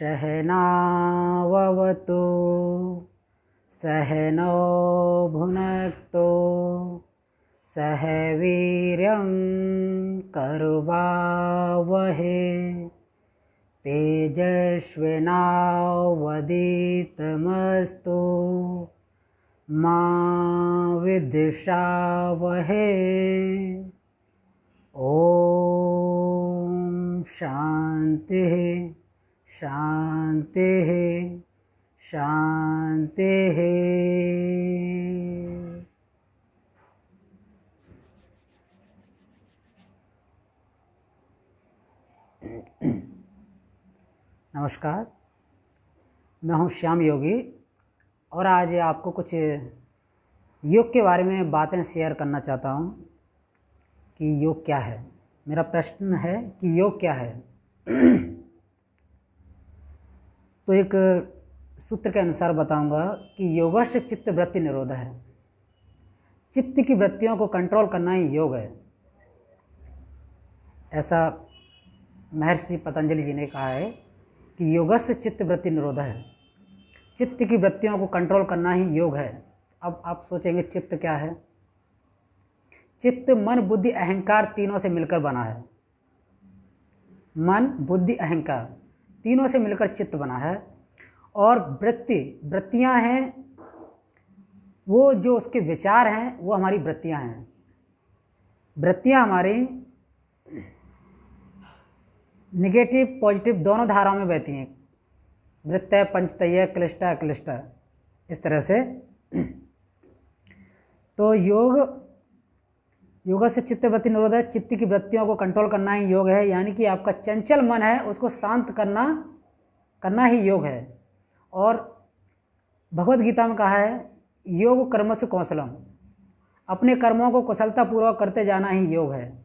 सहनाववतु सहनौ भुनक्तु सह वीर्यं कर्वावहे तेजस्विनावधीतमस्तु मा विद्विषावहे। ओम शांति शांति शांति। नमस्कार, मैं हूँ श्याम योगी और आज आपको कुछ योग के बारे में बातें शेयर करना चाहता हूँ कि योग क्या है। मेरा प्रश्न है कि योग क्या है। तो एक सूत्र के अनुसार बताऊंगा कि योगस्य चित्त वृत्ति निरोध है। चित्त की वृत्तियों को कंट्रोल करना ही योग है, ऐसा महर्षि पतंजलि जी ने कहा है कि योगस्य चित्त वृत्ति निरोध है। चित्त की वृत्तियों को कंट्रोल करना ही योग है। अब आप सोचेंगे चित्त क्या है। चित्त मन बुद्धि अहंकार तीनों से मिलकर बना है। मन बुद्धि अहंकार तीनों से मिलकर चित्त बना है। और वृत्तियां हैं, वो जो उसके विचार हैं वो हमारी वृत्तियां हैं। वृत्तियां हमारी निगेटिव पॉजिटिव दोनों धाराओं में बहती हैं। वृत्तय पंचतय क्लिष्ट अक्लिष्ट, इस तरह से। तो योग से चित्त वृत्ति निरोध है। चित्त की वृत्तियों को कंट्रोल करना ही योग है, यानी कि आपका चंचल मन है उसको शांत करना ही योग है। और भगवत गीता में कहा है योग कर्मसु कौशलम, अपने कर्मों को कुशलतापूर्वक करते जाना ही योग है।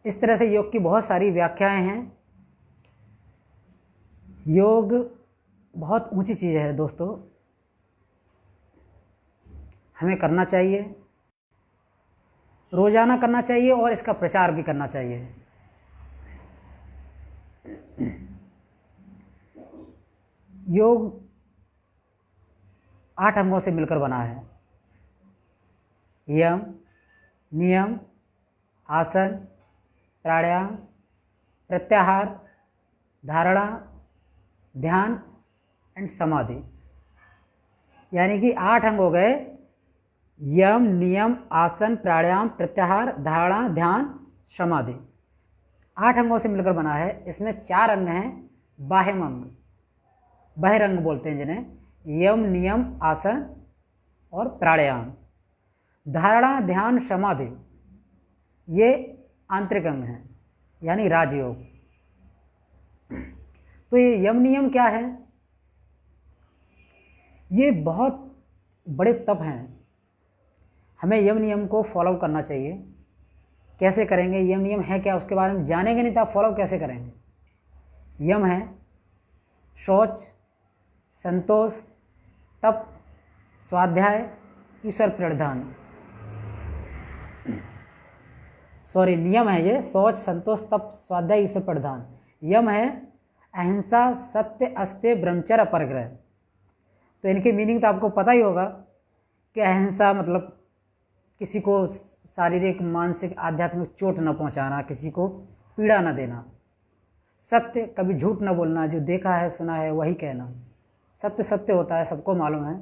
इस तरह से योग की बहुत सारी व्याख्याएं हैं। योग बहुत ऊंची चीज़ है दोस्तों, हमें करना चाहिए, रोजाना करना चाहिए और इसका प्रचार भी करना चाहिए। योग 8 अंगों से मिलकर बना है। यम, नियम, आसन, प्राणायाम, प्रत्याहार, धारणा, ध्यान एंड समाधि, यानी कि 8 अंग हो गए। यम, नियम, आसन, प्राणायाम, प्रत्याहार, धारणा, ध्यान, समाधि, 8 अंगों से मिलकर बना है। इसमें 4 अंग हैं बाह्यम अंग, बहिरंग बोलते हैं जिन्हें, यम, नियम, आसन और प्राणायाम। धारणा, ध्यान, समाधि ये आंतरिक अंग हैं, यानी राजयोग। तो ये यम नियम क्या है? ये बहुत बड़े तप हैं। हमें यम नियम को फॉलो करना चाहिए। कैसे करेंगे? यम नियम है क्या उसके बारे में जानेंगे नहीं तो आप फॉलो कैसे करेंगे? यम है शौच, संतोष, तप, स्वाध्याय, ईश्वर प्रणिधान। नियम है ये शौच, संतोष, तप, स्वाध्याय, ईश्वर प्रणिधान। यम है अहिंसा, सत्य, अस्तेय, ब्रह्मचर्य, अपरिग्रह। तो इनके मीनिंग तो आपको पता ही होगा कि अहिंसा मतलब किसी को शारीरिक, मानसिक, आध्यात्मिक चोट न पहुंचाना, किसी को पीड़ा न देना। सत्य, कभी झूठ न बोलना, जो देखा है सुना है वही कहना। सत्य सत्य होता है, सबको मालूम है।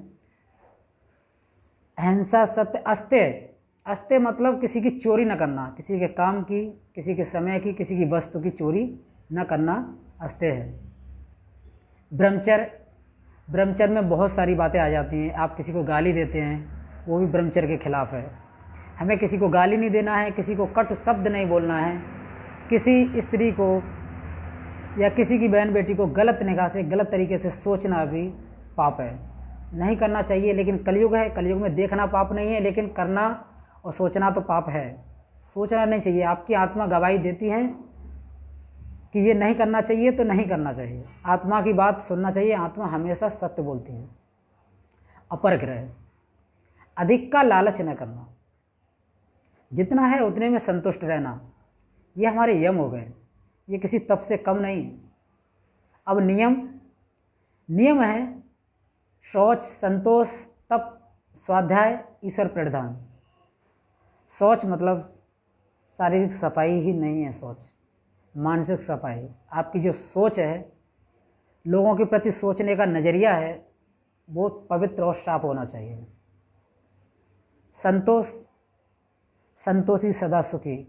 अहिंसा, सत्य, अस्तेय, अस्तेय मतलब किसी की चोरी न करना, किसी के काम की, किसी के समय की, किसी की वस्तु की चोरी न करना अस्तेय है। ब्रह्मचर्य, ब्रह्मचर्य में बहुत सारी बातें आ जाती हैं। आप किसी को गाली देते हैं, वो भी ब्रह्मचर्य के खिलाफ है। हमें किसी को गाली नहीं देना है, किसी को कटु शब्द नहीं बोलना है, किसी स्त्री को या किसी की बहन बेटी को गलत निगाह से, गलत तरीके से सोचना भी पाप है, नहीं करना चाहिए। लेकिन कलयुग है, कलयुग में देखना पाप नहीं है, लेकिन करना और सोचना तो पाप है। सोचना नहीं चाहिए। आपकी आत्मा गवाही देती है कि ये नहीं करना चाहिए तो नहीं करना चाहिए। आत्मा की बात सुनना चाहिए। आत्मा हमेशा सत्य बोलती है। अपरिग्रह, अधिक का लालच न करना, जितना है उतने में संतुष्ट रहना, ये हमारे यम हो गए। ये किसी तप से कम नहीं। अब नियम, नियम है शौच, संतोष, तप, स्वाध्याय, ईश्वर प्रणिधान। शौच मतलब शारीरिक सफाई ही नहीं है शौच, मानसिक सफाई। आपकी जो सोच है, लोगों के प्रति सोचने का नज़रिया है, वो पवित्र और साफ होना चाहिए। संतोष, संतोषी सदा सुखी,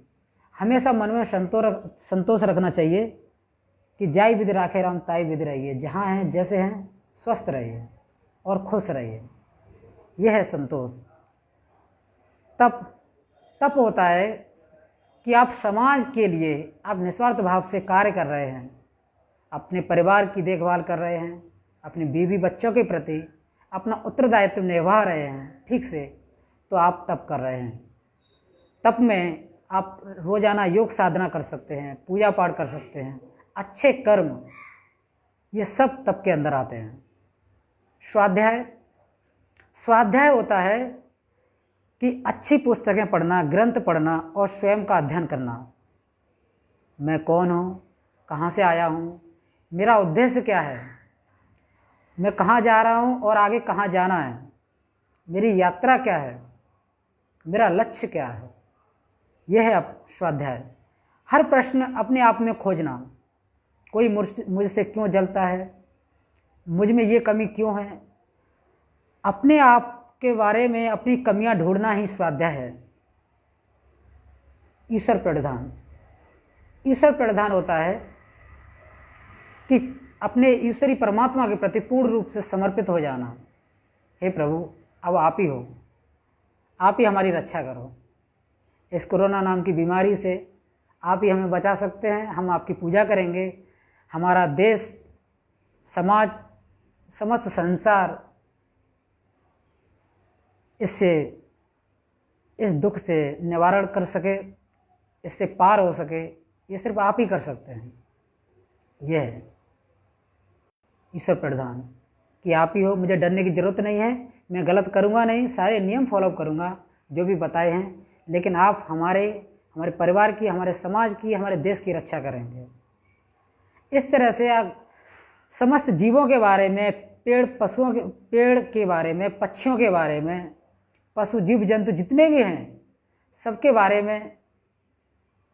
हमेशा मन में संतोष रखना चाहिए कि जाई विधि राखे राम ताई विधि रहिए, जहाँ हैं जैसे हैं स्वस्थ रहिए और खुश रहिए, यह है संतोष। तप, तप होता है कि आप समाज के लिए आप निस्वार्थ भाव से कार्य कर रहे हैं, अपने परिवार की देखभाल कर रहे हैं, अपने बीवी बच्चों के प्रति अपना उत्तरदायित्व निभा रहे हैं ठीक से, तो आप तप कर रहे हैं। तप में आप रोज़ाना योग साधना कर सकते हैं, पूजा पाठ कर सकते हैं, अच्छे कर्म, ये सब तप के अंदर आते हैं। स्वाध्याय, स्वाध्याय होता है कि अच्छी पुस्तकें पढ़ना, ग्रंथ पढ़ना और स्वयं का अध्ययन करना। मैं कौन हूँ, कहाँ से आया हूँ, मेरा उद्देश्य क्या है, मैं कहाँ जा रहा हूँ और आगे कहाँ जाना है, मेरी यात्रा क्या है, मेरा लक्ष्य क्या है, यह है स्वाध्याय। हर प्रश्न अपने आप में खोजना, कोई मुझसे क्यों जलता है, मुझ में ये कमी क्यों है, अपने आप के बारे में अपनी कमियां ढूंढना ही स्वाध्याय है। ईश्वर प्रणिधान, ईश्वर प्रणिधान होता है कि अपने ईश्वरी परमात्मा के प्रति पूर्ण रूप से समर्पित हो जाना। हे प्रभु, अब आप ही हो, आप ही हमारी रक्षा करो, इस कोरोना नाम की बीमारी से आप ही हमें बचा सकते हैं। हम आपकी पूजा करेंगे, हमारा देश, समाज, समस्त संसार इससे, इस दुख से निवारण कर सके, इससे पार हो सके, ये सिर्फ आप ही कर सकते हैं। यह है ईश्वर प्रणिधान कि आप ही हो, मुझे डरने की ज़रूरत नहीं है, मैं गलत करूँगा नहीं, सारे नियम फॉलो करूँगा जो भी बताए हैं, लेकिन आप हमारे परिवार की, हमारे समाज की, हमारे देश की रक्षा करेंगे। इस तरह से आप समस्त जीवों के बारे में, पेड़ के बारे में, पक्षियों के बारे में, पशु जीव जंतु जितने भी हैं सबके बारे में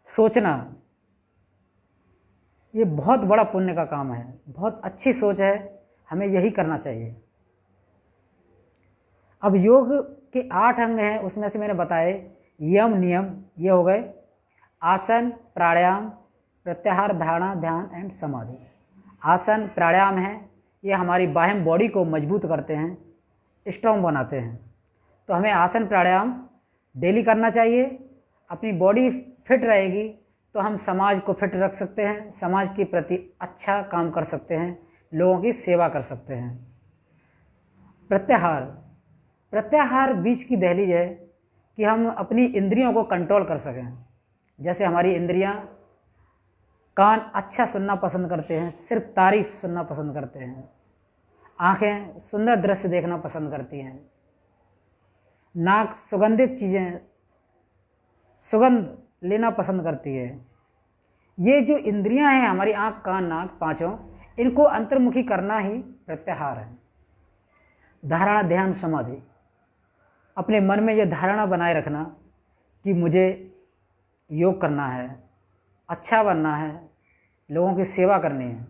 सोचना, ये बहुत बड़ा पुण्य का काम है, बहुत अच्छी सोच है, हमें यही करना चाहिए। अब योग के 8 अंग हैं, उसमें से मैंने बताए यम नियम, ये हो गए आसन, प्राणायाम, प्रत्याहार, धारणा, ध्यान एंड समाधि। आसन प्राणायाम है, ये हमारी बाह्य बॉडी को मजबूत करते हैं, स्ट्रॉन्ग बनाते हैं, तो हमें आसन प्राणायाम डेली करना चाहिए। अपनी बॉडी फिट रहेगी तो हम समाज को फिट रख सकते हैं, समाज के प्रति अच्छा काम कर सकते हैं, लोगों की सेवा कर सकते हैं। प्रत्याहार, प्रत्याहार बीच की दहलीज है कि हम अपनी इंद्रियों को कंट्रोल कर सकें। जैसे हमारी इंद्रियां, कान अच्छा सुनना पसंद करते हैं, सिर्फ तारीफ सुनना पसंद करते हैं, आँखें सुंदर दृश्य देखना पसंद करती हैं, नाक सुगंधित चीज़ें, सुगंध लेना पसंद करती है। ये जो इंद्रियां हैं हमारी, आँख कान नाक पांचों, इनको अंतर्मुखी करना ही प्रत्याहार है। धारणा, ध्यान, समाधि, अपने मन में ये धारणा बनाए रखना कि मुझे योग करना है, अच्छा बनना है, लोगों की सेवा करनी है,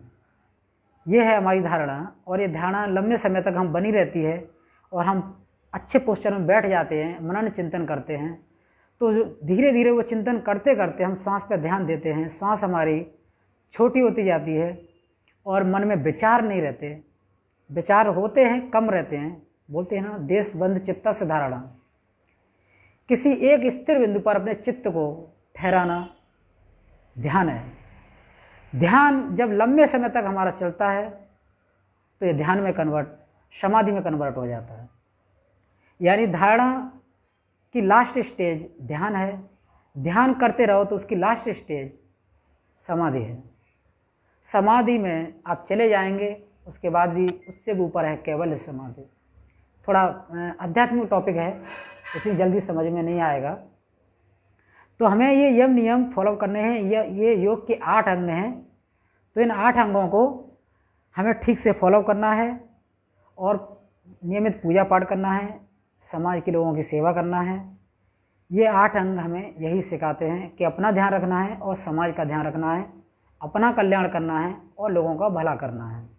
ये है हमारी धारणा। और ये धारणा लंबे समय तक हम बनी रहती है और हम अच्छे पोस्चर में बैठ जाते हैं, मनन चिंतन करते हैं, तो धीरे धीरे वो चिंतन करते करते हम सांस पर ध्यान देते हैं, सांस हमारी छोटी होती जाती है और मन में विचार नहीं रहते, विचार होते हैं कम रहते हैं। बोलते हैं ना, देश बंद चित्त से धारणा, किसी एक स्थिर बिंदु पर अपने चित्त को ठहराना ध्यान है। ध्यान जब लंबे समय तक हमारा चलता है तो ये ध्यान में समाधि में कन्वर्ट हो जाता है। यानी धारणा की लास्ट स्टेज ध्यान है, ध्यान करते रहो तो उसकी लास्ट स्टेज समाधि है। समाधि में आप चले जाएंगे, उसके बाद भी उससे भी ऊपर है केवल समाधि। थोड़ा आध्यात्मिक टॉपिक है, इतनी जल्दी समझ में नहीं आएगा, तो हमें ये नियम फॉलो करने हैं। ये योग के 8 अंग हैं, तो इन 8 अंगों को हमें ठीक से फॉलो करना है और नियमित पूजा पाठ करना है, समाज के लोगों की सेवा करना है। ये 8 अंग हमें यही सिखाते हैं कि अपना ध्यान रखना है और समाज का ध्यान रखना है, अपना कल्याण करना है और लोगों का भला करना है।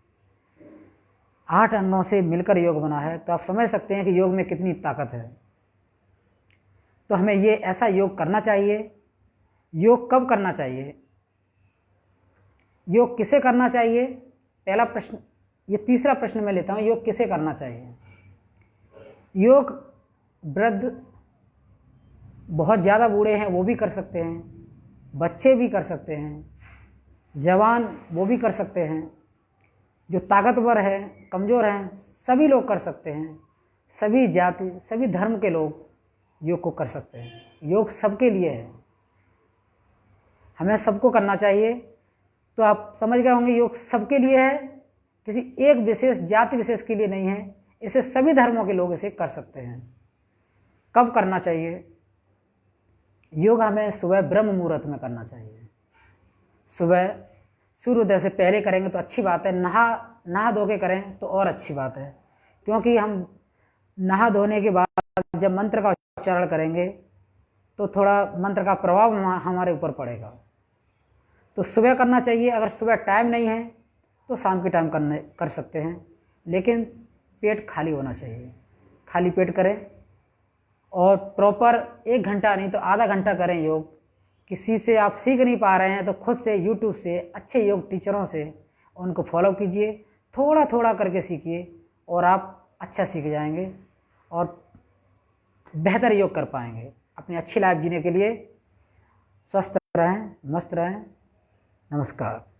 8 अंगों से मिलकर योग बना है, तो आप समझ सकते हैं कि योग में कितनी ताकत है। तो हमें ये ऐसा योग करना चाहिए। योग कब करना चाहिए, योग किसे करना चाहिए? पहला प्रश्न, ये तीसरा प्रश्न मैं लेता हूँ, योग किसे करना चाहिए? योग वृद्ध, बहुत ज़्यादा बूढ़े हैं वो भी कर सकते हैं, बच्चे भी कर सकते हैं, जवान वो भी कर सकते हैं, जो ताकतवर है, कमज़ोर हैं, सभी लोग कर सकते हैं। सभी जाति, सभी धर्म के लोग योग को कर सकते हैं। योग सबके लिए है, हमें सबको करना चाहिए। तो आप समझ गए होंगे, योग सबके लिए है, किसी एक विशेष जाति विशेष के लिए नहीं है। इसे सभी धर्मों के लोग इसे कर सकते हैं। कब करना चाहिए? योग हमें सुबह ब्रह्म मुहूर्त में करना चाहिए। सुबह सूर्योदय से पहले करेंगे तो अच्छी बात है, नहा धो के करें तो और अच्छी बात है, क्योंकि हम नहा धोने के बाद जब मंत्र का उच्चारण करेंगे तो थोड़ा मंत्र का प्रभाव हमारे ऊपर पड़ेगा। तो सुबह करना चाहिए। अगर सुबह टाइम नहीं है तो शाम के टाइम कर सकते हैं, लेकिन पेट खाली होना चाहिए। खाली पेट करें और प्रॉपर 1 घंटा नहीं तो आधा घंटा करें योग। किसी से आप सीख नहीं पा रहे हैं तो खुद से यूट्यूब से अच्छे योग टीचरों से उनको फॉलो कीजिए, थोड़ा थोड़ा करके सीखिए और आप अच्छा सीख जाएंगे और बेहतर योग कर पाएंगे। अपनी अच्छी लाइफ जीने के लिए स्वस्थ रहें, मस्त रहें। नमस्कार।